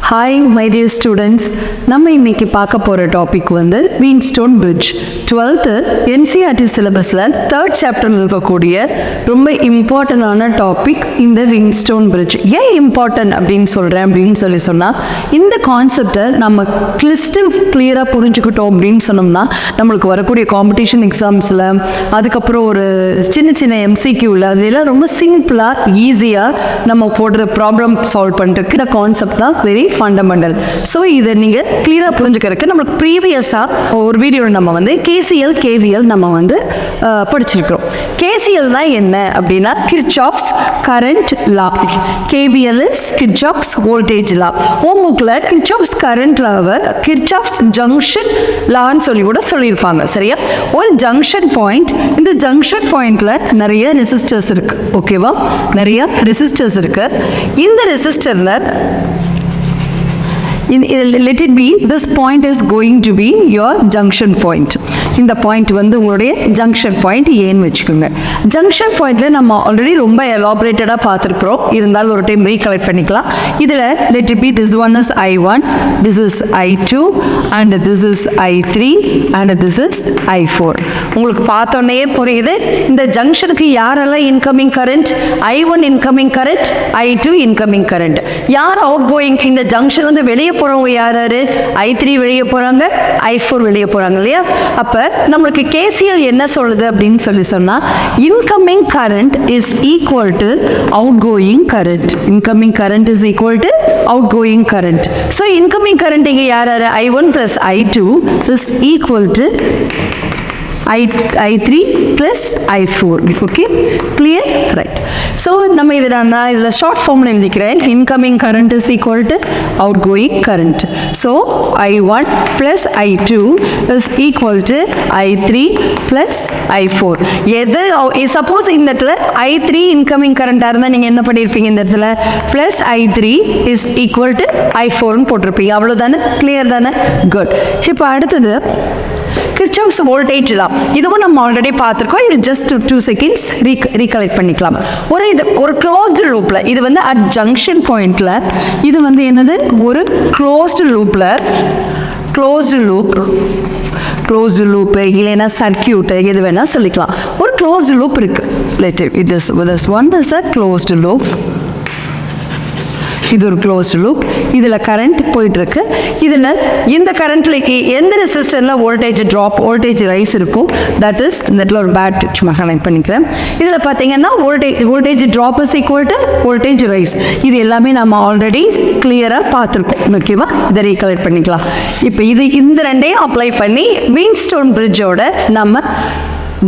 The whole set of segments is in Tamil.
Hi my dear students, நம்ம இன்னைக்கு பார்க்க போற டாபிக் வந்து Wheatstone Bridge 12th NCERT syllabusல 3rd chapter இருக்கக்கூடிய ரொம்ப இம்பார்ட்டன்டான டாபிக் இந்த Wheatstone Bridge. ஏன் இம்பார்ட்டன்ட் அப்படின்னு சொல்றேன் அப்படின்னு சொன்னா இந்த கான்செப்டை நம்ம கிறிஸ்டல் கிளியரா புரிஞ்சுக்கிட்டோம் அப்படின்னு சொன்னோம்னா நம்மளுக்கு வரக்கூடிய காம்படிஷன் எக்ஸாம்ஸ்ல அதுக்கப்புறம் ஒரு சின்ன சின்ன MCQல அதெல்லாம் ரொம்ப சிம்பிளா ஈஸியா நம்ம போடுற ப்ராப்ளம் சால்வ் பண்றதுக்கு இந்த கான்செப்ட் தான் வெரி ஃபண்டமெண்டல். ஸோ இதை நீங்கள் கிளியராக புரிஞ்சுக்கிறதுக்கு நம்மளுக்கு ப்ரீவியஸாக ஒரு வீடியோவில் நம்ம வந்து KCL KVL நம்ம வந்து படிச்சிருக்கிறோம். KCL தான் என்ன அப்படின்னா Kirchhoff's current law, KVL is Kirchhoff's voltage law. ஹோம்ஒர்க்கில் கிர்ச்சாஃப்ஸ் கரண்ட் லாவை கிர்ச்சாஃப்ஸ் ஜங்ஷன் லான்னு சொல்லி கூட சொல்லியிருப்பாங்க. சரியா? ஒரு ஜங்ஷன் பாயிண்ட், இந்த ஜங்ஷன் பாயிண்ட்ல நிறைய ரெசிஸ்டர்ஸ் இருக்கு. ஓகேவா? நிறைய ரெசிஸ்டர்ஸ் இருக்கு. இந்த ரெசிஸ்டர்ல let it be this point is going to be your junction point. இந்த பாயிண்ட் வந்து உங்களுடைய ஜங்ஷன் பாயிண்ட் ஏன்னு வச்சுக்கோங்க. ஜங்ஷன் பாயிண்ட்ல நம்ம ஆல்ரெடி ரொம்ப எலாபரேட்டடாக பார்த்துருக்குறோம், இருந்தாலும் ஒரு டைம் ரீகலெக்ட் பண்ணிக்கலாம். இதில் let it be this one is I1, this is I2 and this is I3 and this is I4. உங்களுக்கு பார்த்தோன்னே புரியுது இந்த ஜங்ஷனுக்கு யாரெல்லாம் incoming current, I1 incoming current, I2 incoming current. யார் அவுட் கோயிங், இந்த ஜங்ஷன் வந்து வெளியே போறவங்க யாரு, I3 வெளியே போறாங்க, I4 வெளியே போறாங்க இல்லையா? அப்ப நம்மளுக்கு KCL என்ன சொல்லுது அப்படின்னு சொன்னா incoming current is equal to out going current. Incoming current is equal to out going current. So incoming current இங்க யாரு, I1 plus I2 is equal to I3 plus I4. Okay, clear? Right. So நம்ம இதில் ஷார்ட் ஃபார்ம்ல எழுதிக்கிறேன். Incoming current is equal to out going current. So I1 plus I2 is equal to I3 plus I4. எது சப்போஸ் இந்த இடத்துல I3 இன்கமிங் கரண்டாக இருந்தால் நீங்கள் என்ன பண்ணியிருப்பீங்க, இந்த இடத்துல plus I3 is equal to I4ன்னு போட்டிருப்பீங்க. அவ்வளோதானே? கிளியர் தானே? குட். இப்போ அடுத்தது கிர்ச்சாஃப்ஸ் வோல்டேஜ் லா. இதுவும் நம்ம ஆல்ரெடி பார்த்துருக்கோம். இது ஜஸ்ட் 2 செகண்ட்ஸ் ரீகலெக்ட் பண்ணிக்கலாம். ஒரு க்ளோஸ்டு லூப்ல, இது வந்து அட் ஜங்ஷன் பாயிண்ட்ல, இது வந்து என்னது, ஒரு க்ளோஸ்டு லூப்ல, க்ளோஸ்டு லூப் இல்லைன்னா சர்க்கியூட் எது வேணா சொல்லிக்கலாம். ஒரு க்ளோஸ்டு லூப் இருக்கு. Let it this one is a closed loop. இது ஒரு க்ளோஸ்ட் லூப். இதில் கரண்ட் போயிட்டு இருக்கு. இதில் இந்த கரண்ட்ல எந்த ரெசிஸ்டர்ல வோல்டேஜ் ட்ராப், வோல்டேஜ் ரைஸ் இருக்கும், தட் இஸ் இந்த இடத்துல ஒரு பேட்டரி சும்மா கனெக்ட் பண்ணிக்கிறேன். இதில் பார்த்தீங்கன்னா voltage drop is equal to voltage rice. இது எல்லாமே நம்ம ஆல்ரெடி கிளியராக பார்த்துருக்கோம். ஓகேவா? இதை ரீகலெக்ட் பண்ணிக்கலாம். இப்போ இந்த ரெண்டையும் அப்ளை பண்ணி Wheatstone Bridge-ஓட நம்ம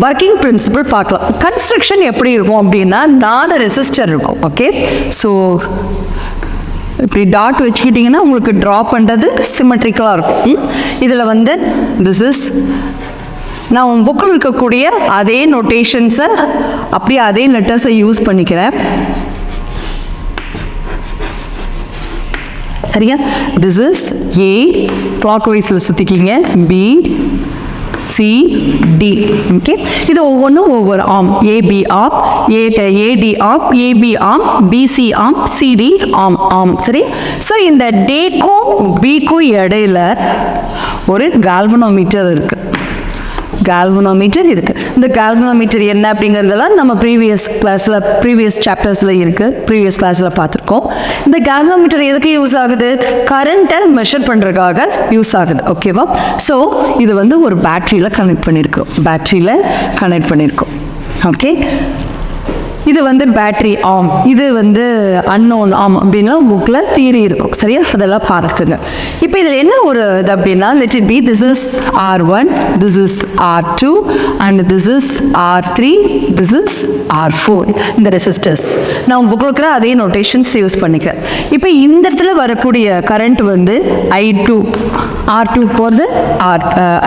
ஒர்க்கிங் பிரின்சிபிள் பார்க்கலாம். கன்ஸ்ட்ரக்ஷன் எப்படி இருக்கும் அப்படின்னா 4 ரெசிஸ்டர் இருக்கும். ஓகே, ஸோ இப்படி டாட் வச்சுக்கிட்டிங்கன்னா உங்களுக்கு ட்ரா பண்ணுறது சிமெட்ரிக்கலாக இருக்கும். இதில் வந்து திஸ் இஸ் நான் உன் புக்கில் இருக்கக்கூடிய அதே நோட்டேஷன்ஸை அப்படியே அதே லெட்டர்ஸை யூஸ் பண்ணிக்கிறேன். சரியா? திஸ் இஸ் A, கிளாக் வைஸில் சுற்றிக்கிங்க, B, C, D. ஓகே, இது ஒவ்வொன்றும் ஒவ்வொரு ஆம். AB ஆம், AD ஆம், AB ஆம், BC ஆம், CD ஆம். சரி. ஸோ இந்த டேக்கும் பிக்கும் இடையில ஒரு கால்வனோமீட்டர் இருக்கு. இந்த கால்வனோமீட்டர் என்ன அப்படிங்கிறதெல்லாம் நம்ம ப்ரீவியஸ் சாப்டர்ஸ்ல இருக்கு, ப்ரீவியஸ் கிளாஸ்ல பார்த்துருக்கோம். இந்த கால்வனோமீட்டர் எதுக்கு யூஸ் ஆகுது? கரண்ட்டை மெஷர் பண்றதுக்காக யூஸ் ஆகுது. ஓகேவா? ஸோ இது வந்து ஒரு பேட்டரியில கனெக்ட் பண்ணியிருக்கோம். ஓகே, இது வந்து பேட்டரி ஆம், இது வந்து அன்னோன் ஆம் அப்படின்னா புக்கில் தியரி இருக்கும். சரியா? அதெல்லாம் பார்த்துங்க. இப்போ இதில் என்ன ஒரு இது அப்படின்னா, let it be this is R1, this is R2 and this is R3, this is R4. இந்த ரெசிஸ்டர்ஸ் நான் புக்கில் இருக்கிற அதே நோட்டேஷன்ஸ் யூஸ் பண்ணிக்கிறேன். இப்போ இந்த இடத்துல வரக்கூடிய கரண்ட் வந்து I2, R2 போகிறது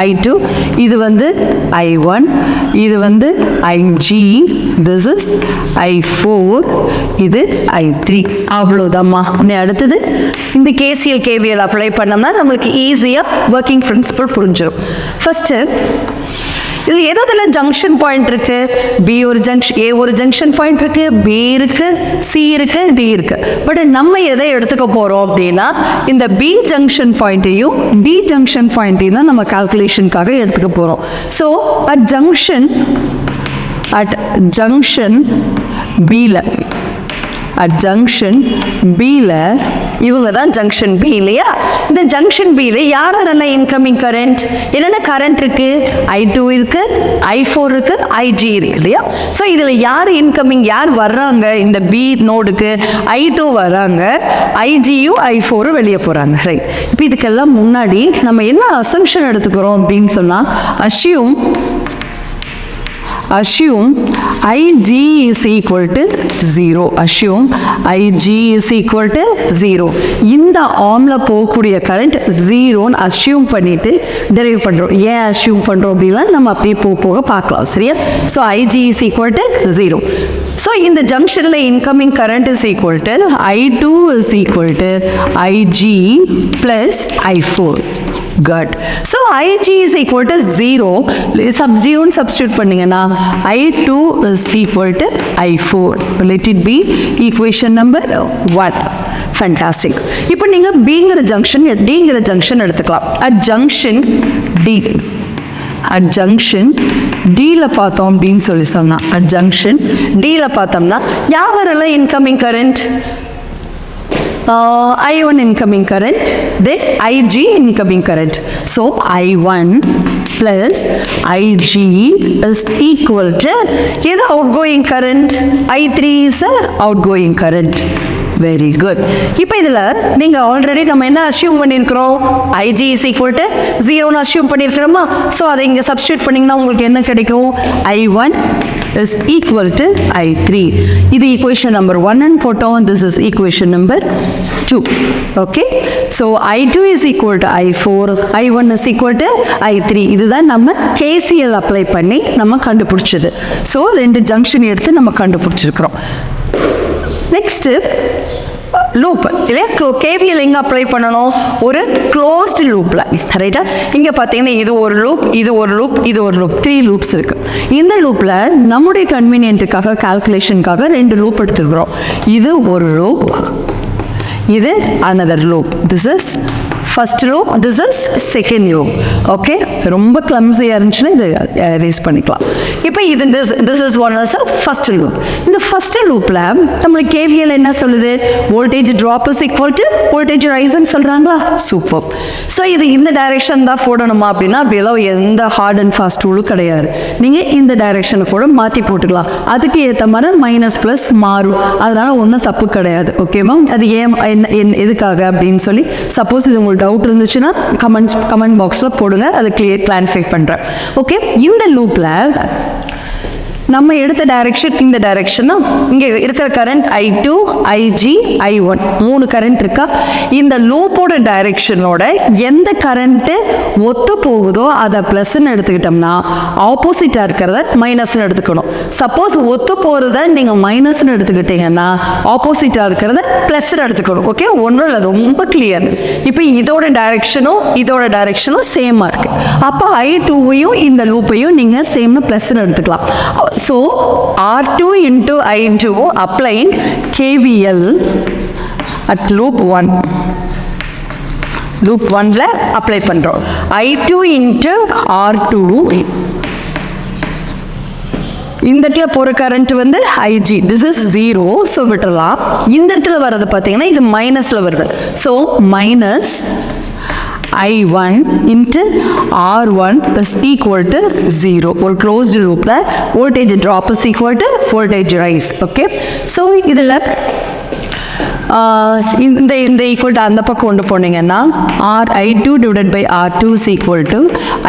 I2, இது வந்து I1, இது வந்து IG, this is I4, இது I3. அவ்வளோதாம்மா. அடுத்தது இந்த KCL KVL அப்ளை பண்ணோம்னா நம்மளுக்கு ஈஸியாக ஒர்க்கிங் பிரின்சிபல் புரிஞ்சிடும். ஃபர்ஸ்ட் இது எதுல ஜங்ஷன் பாயிண்ட் இருக்கு? பி ஒரு ஜங்ஷன், ஏ ஒரு ஜங்ஷன் பாயிண்ட் இருக்கு, பி இருக்கு, சி இருக்கு, டி இருக்கு. பட் நம்ம எதை எடுத்துக்க போறோம் அப்படின்னா இந்த பி ஜங்ஷன் பாயிண்ட்டையும் டி ஜங்ஷன் பாயிண்ட்டையும் தான் நம்ம கால்குலேஷனுக்காக எடுத்துக்க போறோம். ஸோ அட் ஜங்ஷன் பில at junction Bல இவங்க தான் ஜங்ஷன் பி இல்லையா? இந்த ஜங்ஷன் பில யாரெல்லாம் இன்கமிங் கரண்ட், என்னென்ன கரண்ட் இருக்கு? I2 இருக்கு, I4 இருக்கு, IG இருக்கு இல்லையா? ஸோ இதில் யார் இன்கமிங், யார் வர்றாங்க இந்த பி நோடுக்கு? I2 வர்றாங்க, IGயும் I4 வெளியே போகிறாங்க. ரைட். இப்போ இதுக்கெல்லாம் முன்னாடி நம்ம என்ன அசம்ஷன் எடுத்துக்கிறோம் அப்படின்னு சொன்னால் assume IG is equal to 0. Assume IG is equal to 0. இந்த ஆம்ல போகக்கூடிய கரண்ட் 0ன்னு அஸ்யூம் பண்ணிட்டு டெரைவ் பண்றோம். ஏன் அஸ்யூம் பண்றோம் அப்படின்னா நம்ம அப்படியே போக பார்க்கலாம். சரியா? So IG is equal to 0. So இந்த ஜங்ஷனில் incoming current is equal to I2 is equal to IG plus I4. Good. So IG is equal to 0. Substitute பண்ணீங்கன்னா I2 is equal to I4. Let it be equation number 1. Fantastic. இப்போ நீங்க Bங்கிற ஜங்ஷன் Dங்கிற ஜங்ஷன் எடுத்துக்கலாம். At junction Dல பார்த்தோம் அப்படின்னு சொல்லி சொன்னா at junction Dல பார்த்தோம்னா யாரெல்லாம் incoming current? I1 incoming current, then IG incoming current. So I1 plus IG is equal to either outgoing current. I3 is outgoing current. Very good. இப்போ இதில் நீங்கள் ஆல்ரெடி நம்ம என்ன அஸ்யூம் பண்ணியிருக்கிறோம்? IG is equal to 0ன்னு அஸ்யூம் பண்ணியிருக்கிறோமா? ஸோ அதை இங்கே சப்ஸ்டியூட் பண்ணிங்கன்னா உங்களுக்கு என்ன கிடைக்கும்? I1 is equal to I3. இது equation number 1 and போட்டோம். This is equation number 2. Okay. So I2 is equal to I4. I1 is equal to I3. இதுதான் நம்ம KCL அப்ளை பண்ணி நம்ம கண்டுபிடிச்சது. ஸோ ரெண்டு ஜங்ஷன் எடுத்து நம்ம கண்டுபிடிச்சிருக்கிறோம். நெக்ஸ்ட் லூப் இல்லையா? கேவிஎல் எங்கே அப்ளை பண்ணணும்? ஒரு க்ளோஸ்டு லூப்பில். ரைட்டா? இங்கே பார்த்தீங்கன்னா இது ஒரு லூப், இது ஒரு லூப், இது ஒரு லூப், 3 லூப்ஸ் இருக்கு. இந்த லூப்பில் நம்முடைய கன்வீனியன்ட்டுக்காக கால்குலேஷனுக்காக 2 லூப் எடுத்துருக்குறோம். இது ஒரு லூப், இது another loop. This is first loop, this is second loop. Okay, ரொம்ப கிளம்ஸியாக இருந்துச்சுன்னா இதை erase பண்ணிக்கலாம். இப்போ இது this is one as a first loop. இந்த first loopல நம்மளுக்கு KVL என்ன சொல்லுது? voltage drop is equal to voltage rise ன்னு சொல்றாங்களா? சூப்பர். ஸோ இது இந்த டைரக்ஷன் தான் போடணுமா அப்படின்னா அப்படியெல்லாம் எந்த ஹார்ட் அண்ட் ஃபாஸ்ட் ரூலும் கிடையாது. நீங்கள் இந்த டைரக்ஷனை கூட மாற்றி போட்டுக்கலாம். அதுக்கு ஏற்ற மாதிரி மைனஸ் ப்ளஸ் மாறும், அதனால ஒன்றும் தப்பு கிடையாது. ஓகேவா? அது ஏன் எதுக்காக அப்படின்னு சொல்லி சப்போஸ் இது உங்களுக்கு டவுட் இருந்துச்சுன்னா கமெண்ட் பாக்ஸில் போடுங்க, அதை கிளாரிஃபை பண்ணுறேன். ஓகே. இந்த லூப்பில் நம்ம எடுத்த டைரக்ஷன் இந்த டைரக்ஷனா, இங்கே இருக்கிற current I2, IG, I1 3 current இருக்கா? இந்த லூப்போட டைரக்ஷனோட எந்த கரண்ட்டு ஒத்து போகுதோ அதை ப்ளஸ்ன்னு எடுத்துக்கிட்டோம்னா ஆப்போசிட்டாக இருக்கிறத மைனஸ்ன்னு எடுத்துக்கணும். சப்போஸ் ஒத்து போகிறத நீங்கள் மைனஸ்ன்னு எடுத்துக்கிட்டீங்கன்னா ஆப்போசிட்டாக இருக்கிறத ப்ளஸ்ன்னு எடுத்துக்கணும். ஓகே, ஒன்றும் இல்லை, ரொம்ப கிளியர். இப்போ இதோட டைரக்ஷனும் சேமாக இருக்குது. அப்போ I2வையும் இந்த லூப்பையும் நீங்கள் சேம்னு ப்ளஸ்ன்னு எடுத்துக்கலாம். So R2 into I2 applying KVL at loop 1. Loop 1ல apply பண்றோம். I2 into R2 இந்த இடத்துல போற கரண்ட் வந்து IG. This is 0. So விட்டுறலாம். இந்த இடத்துல வர்றது பார்த்தீங்கன்னா இது மைனஸ்ல வருது. So minus I1 into R1 is equal to 0. ஒரு closed loopல voltage drop is equal to voltage rise. Okay. So இதில் இந்த ஈக்குவல் டு அந்த பக்கம் கொண்டு போனீங்கன்னா I2 divided by R2 is equal to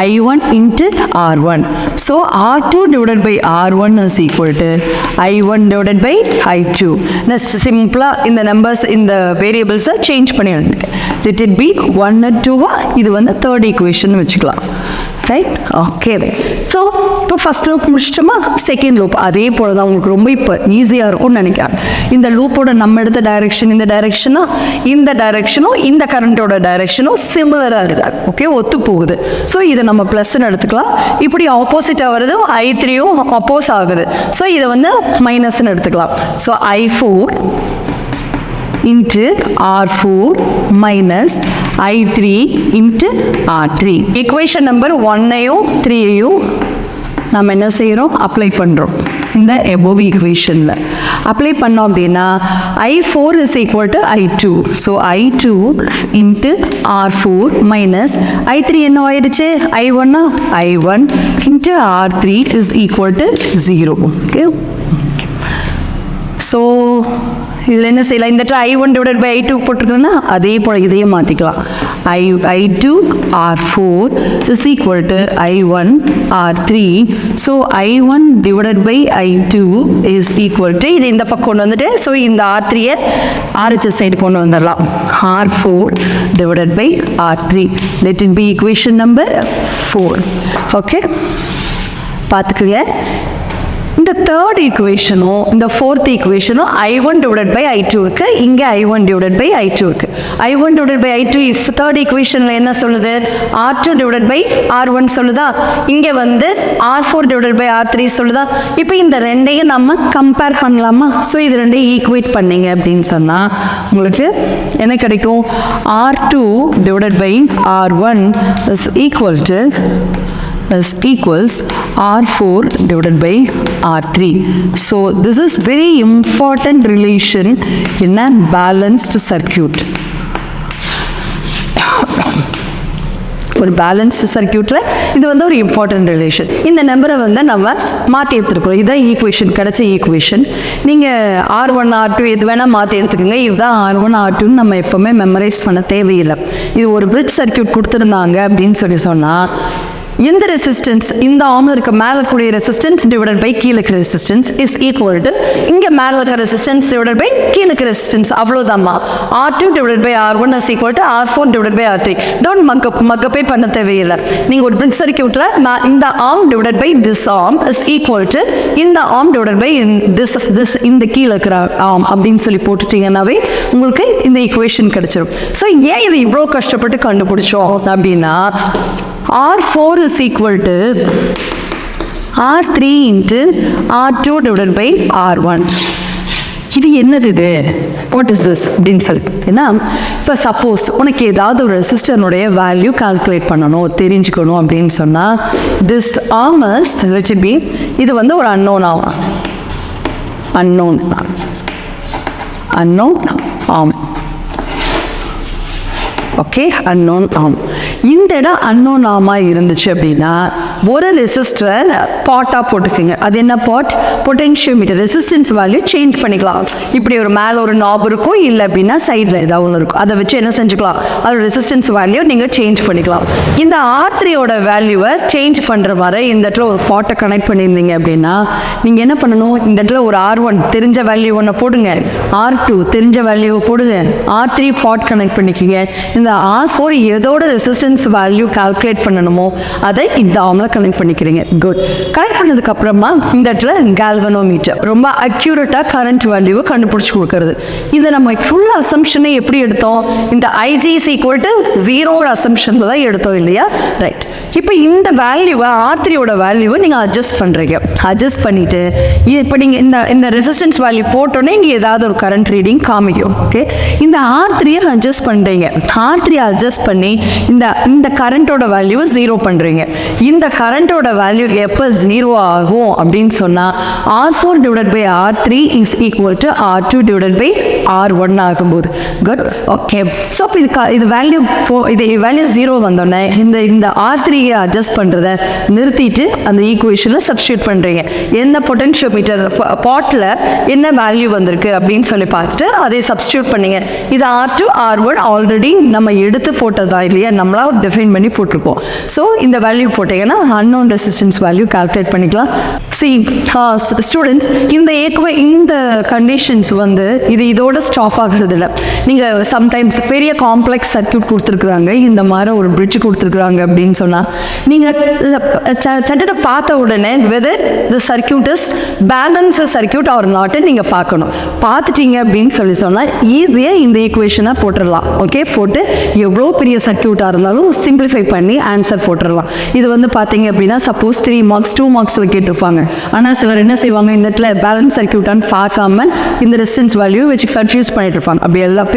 I1 into R1. So R2 divided by R1 is equal to I1 divided by I2. Next சிம்பிளாக இந்த நம்பர்ஸ் இந்த வேரியபிள்ஸை சேஞ்ச் பண்ணி let it be 1 and 2. இது வந்து தேர்ட் ஈக்குவேஷன் வச்சுக்கலாம். Right okay. ஸோ இப்போ ஃபர்ஸ்ட் லூப் முடிச்சிட்டோமா, செகண்ட் லூப் அதே போல் தான் உங்களுக்கு ரொம்ப இப்போ ஈஸியாக இருக்கும்னு நினைக்கிறேன். இந்த லூப்போட நம்ம எடுத்த டைரக்ஷன் இந்த டைரக்ஷனா, இந்த டைரக்ஷனும் இந்த கரண்ட்டோட டைரக்ஷனும் சிமிலராக இருக்குது. ஓகே, ஒத்து போகுது. ஸோ இதை நம்ம ப்ளஸ்ன்னு எடுத்துக்கலாம். இப்படி ஆப்போசிட்டாக வருது, I3யும் அப்போஸ் ஆகுது. ஸோ இதை வந்து மைனஸ்ன்னு எடுத்துக்கலாம். So I4 into R4 minus I3 into R3. equation number 1ஐயும் 3ஐயும் நம்ம என்ன செய்கிறோம், அப்ளை பண்ணுறோம். இந்த above equationல அப்ளை பண்ணோம் அப்படின்னா I4 is equal to I2. So I2 into R4 minus I3 என்ன ஆயிடுச்சு, I1 I1 into R3 is equal to 0. Okay, so இதில் என்ன செய்யலாம், இந்த I1 divided by I2 போட்டுருக்கோன்னா அதே போல் இதையும் மாற்றிக்கலாம். I2 R4 is equal to I1 R3. So I1 divided by I2 is equal to, இது இந்த பக்கம் கொண்டு வந்துட்டு ஸோ இந்த R3-ஐ RHS சைடு கொண்டு வந்துடலாம். R4 divided by R3. Let it be equation number 4. Okay, பார்த்துக்குங்க. இந்த தேர்ட் ஈக்குவேஷனும் இந்த fourth ஈக்குவேஷனும் I1 divided by I2 இருக்கு, இங்கே I1 divided by I2 இருக்கு. I1 divided by I2 third ஈக்குவேஷனில் என்ன சொல்லுது, R2 divided by R1 சொல்லுதா, இங்கே வந்து R4 divided by R3 சொல்லுதா. இப்போ இந்த ரெண்டையும் நம்ம கம்பேர் பண்ணலாமா. ஸோ இது ரெண்டையும் ஈக்குவேட் பண்ணீங்க அப்படின்னு சொன்னால் உங்களுக்கு என்ன கிடைக்கும், R2 divided by R1 is equals R4 divided by R3. So this is very important relation in a balanced circuit. ஒரு பேலன்ஸ்டு சர்க்கியூட்டில் இது வந்து ஒரு இம்பார்ட்டன்ட் ரிலேஷன். இந்த நம்பரை வந்து நம்ம மாற்றி எடுத்துருக்கோம். இதுதான் ஈக்குவேஷன், கிடைச்ச ஈக்குவேஷன். நீங்கள் R1 R2 எது வேணால் மாற்றி எடுத்துக்கோங்க. இதுதான் R1 R2ன்னு நம்ம எப்போவுமே மெமரைஸ் பண்ண தேவையில்லை. இது ஒரு பிரிட்ஜ் சர்க்கியூட் கொடுத்துருந்தாங்க அப்படின்னு சொன்னால் இந்த ரெசிஸ்டன்ஸ், இந்த ஆர்மில் இருக்க மேலே இருக்கக்கூடிய ரெசிஸ்டன்ஸ் டிவைடட் பை கீழே இருக்க ரெசிஸ்டன்ஸ் இஸ் ஈக்குவல் டு இங்கே மேலே இருக்க ரெசிஸ்டன்ஸ் டிவைடட் பை கீழே இருக்க ரெசிஸ்டன்ஸ். அவ்வளோதாம்மா. R2 divided by R1 is equal to R4 divided by R3. Don't மக்கப்பே பண்ண தேவையில்லை. நீங்கள் ஒரு பிரிட்ஜ் சர்க்கியூட்டில் இந்த arm divided by this arm is equal to இந்த ஆர்ம் டிவைடட் பை திஸ் இந்த கீழே இருக்கிற ஆர்ம் அப்படின்னு சொல்லி போட்டுட்டீங்கன்னாவே உங்களுக்கு இந்த ஈக்குவேஷன் கிடைச்சிடும். ஸோ ஏன் இதை இவ்வளோ கஷ்டப்பட்டு கண்டுபிடிச்சோம் அப்படின்னா R4 is equal to R3 into R2 divided by R1. இது என்னது, இது வாட் இஸ் திஸ் அப்படின்னு சொல்லி. ஏன்னா இப்போ சப்போஸ் உனக்கு ஏதாவது ஒரு ரெசிஸ்டர்னுடைய வேல்யூ கால்குலேட் பண்ணணும், தெரிஞ்சுக்கணும் அப்படின்னு சொன்னால் திஸ் ஆர்மஸ் வச்சு பி இது வந்து ஒரு unknown arm. Okay, unknown arm. இந்த இடம் அன்னோன் ஆர்மாக இருந்துச்சு அப்படின்னா ஒரு ரெசிஸ்டரை பாட்டாக போட்டுக்கோங்க. அது என்ன பாட், பொட்டென்ஷியோமீட்டர். ரெசிஸ்டன்ஸ் வேல்யூ சேஞ்ச் பண்ணிக்கலாம். இப்படி ஒரு மேலே ஒரு நாப் இருக்கும், இல்லை அப்படின்னா சைடில் ஏதாவது ஒன்று இருக்கும். அதை வச்சு என்ன செஞ்சுக்கலாம், அதோட ரெசிஸ்டன்ஸ் வேல்யூ நீங்கள் சேஞ்ச் பண்ணிக்கலாம். இந்த R3யோட வேல்யூவை சேஞ்ச் பண்ணுற மாதிரி இந்த இடத்துல ஒரு பாட்டை கனெக்ட் பண்ணியிருந்தீங்க அப்படின்னா நீங்கள் என்ன பண்ணணும், இந்த இடத்துல ஒரு R1 தெரிஞ்ச வேல்யூ ஒன்று போடுங்க, R2 தெரிஞ்ச வேல்யூ போடுங்க, R3 பாட் கனெக்ட் பண்ணிக்கிங்க. இந்த R4 எதோட ரெசிஸ்டன்ஸ் வேல்யூ கால்குலேட் பண்ணணுமோ அதை இந்த ஆர்மில் கனெக்ட் பண்ணிக்கிறீங்க. குட். கனெக்ட் பண்ணதுக்கு அப்புறமா இந்த இடத்துல galvanometer ரொம்ப அக்யூரேட்டாக கரண்ட் வேல்யூவை கண்டுபிடிச்சி கொடுக்கறது. இதை நம்ம ஃபுல் அசம்ஷனை எப்படி எடுத்தோம், இந்த IG is equal to 0 அசம்ஷனில் தான் எடுத்தோம் இல்லையா. ரைட். இப்போ இந்த வேல்யூவை R3யோட வேல்யூவை நீங்கள் அட்ஜஸ்ட் பண்ணுறீங்க. அட்ஜஸ்ட் பண்ணிவிட்டு இப்போ நீங்கள் இந்த ரெசிஸ்டன்ஸ் வேல்யூ போட்டோன்னே இங்கே ஏதாவது ஒரு கரண்ட் ரீடிங் காமிக்கும். ஓகே, இந்த R3யை அட்ஜஸ்ட் பண்ணுறீங்க. R3 அட்ஜஸ்ட் பண்ணி இந்த கரண்ட்டோட வேல்யூவை 0 பண்ணுறீங்க. இந்த கரண்ட்டோட வேல்யூ எப்போ 0 ஆகும் அப்படின்னு சொன்னால் R4 divided by R3 is equal to R2 divided by R1 ஆகும்போது. குட். ஓகே, ஸோ இப்போ இது வேல்யூ 0 வந்தோடனே இந்த R3 அட்ஜஸ்ட் பண்ணுறத நிறுத்திட்டு அந்த ஈக்குவேஷனில் சப்ஸ்டியூட் பண்ணுறீங்க. என்ன பொட்டென்ஷியோமீட்டர் பாட்டில் என்ன வேல்யூ வந்திருக்கு அப்படின்னு சொல்லி பார்த்துட்டு அதை சப்ஸ்டியூட் பண்ணீங்க. இது R2 R1 ஆல்ரெடி நம்ம எடுத்து போட்டதா இல்லையா, நம்மளா டிஃபைன் பண்ணி போட்டிருக்கோம். ஸோ இந்த வேல்யூ போட்டீங்கன்னா unknown resistance value calculate பண்ணிக்கலாம். See, students, இந்த கண்டிஷன்ஸ் வந்து இதோட ஸ்டாப் ஆகுறது இல்லை. நீங்கள் சம்டைம்ஸ் பெரிய காம்ப்ளெக்ஸ் சர்க்கியூட் கொடுத்துருக்குறாங்க, இந்த மாதிரி ஒரு பிரிட்ஜ் கொடுத்துருக்குறாங்க அப்படின்னு சொன்னால் நீங்கள் சட்டத்தை பார்த்த உடனே whether the circuit is balance circuit or not நீங்கள் பார்க்கணும். பார்த்துட்டீங்க அப்படின்னு சொன்னால் ஈஸியாக இந்த ஈக்குவேஷனை போட்டுடலாம். ஓகே, போட்டு எவ்வளோ பெரிய சர்க்கியூட்டாக இருந்தாலும் சிம்பிளிஃபை பண்ணி ஆன்சர் போட்டுடலாம். இது வந்து பார்த்தீங்க அப்படின்னா சப்போஸ் 3 மார்க்ஸ் 2 மார்க்ஸில் கேட்டிருப்பாங்க. ஆனால் சிலர் என்ன செய்வாங்க, இந்த இடத்துல பேலன்ஸ் சர்க்கியூட்டான்னு பார்க்காம இந்த ரெசிஸ்டன்ஸ் வேல்யூ வச்சு கன்ஃபியூஸ் பண்ணிட்டு இருப்பாங்க. அப்படி எல்லாம்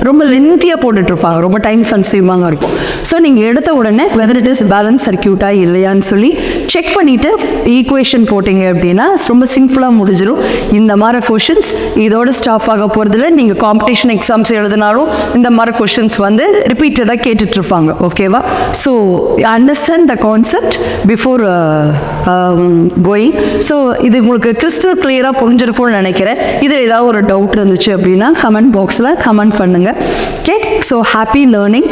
ரொம்ப லென்த்தியாக போட்டுட்டு இருப்பாங்க, ரொம்ப டைம் கன்சியூமாக இருக்கும். ஸோ நீங்கள் எடுத்த உடனே வெதர் இட் இஸ் பேலன்ஸ் சர்க்கியூட்டா இல்லையான்னு சொல்லி செக் பண்ணிட்டு ஈக்குவேஷன் போட்டிங்க அப்படின்னா ரொம்ப சிம்பிளாக முடிஞ்சிடும். இந்த மாதிரி கொஷின்ஸ் இதோட ஸ்டாப் ஆக போகிறதுல நீங்கள் காம்படிஷன் எக்ஸாம்ஸ் எழுதினாலும் இந்த மாதிரி கொஷின்ஸ் வந்து ரிப்பீட்டடாக கேட்டுட்டு இருப்பாங்க. ஓகேவா? So understand the concept before going. So இது உங்களுக்கு கிறிஸ்டல் கிளியராக புரிஞ்சிருக்கும்னு நினைக்கிறேன். இதில் ஏதாவது ஒரு டவுட் இருந்துச்சு அப்படின்னா கமெண்ட் பாக்ஸில் கமெண்ட் பண்ணுங்கள். Okay, so happy learning.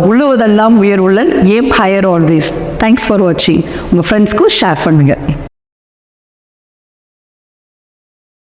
உள்ளுவதெல்லாம் உயர் உள்ளல், aim higher always. Thanks for வாட்சிங். உங்கள் ஃப்ரெண்ட்ஸ்க்கும் ஷேர் பண்ணுங்கள்.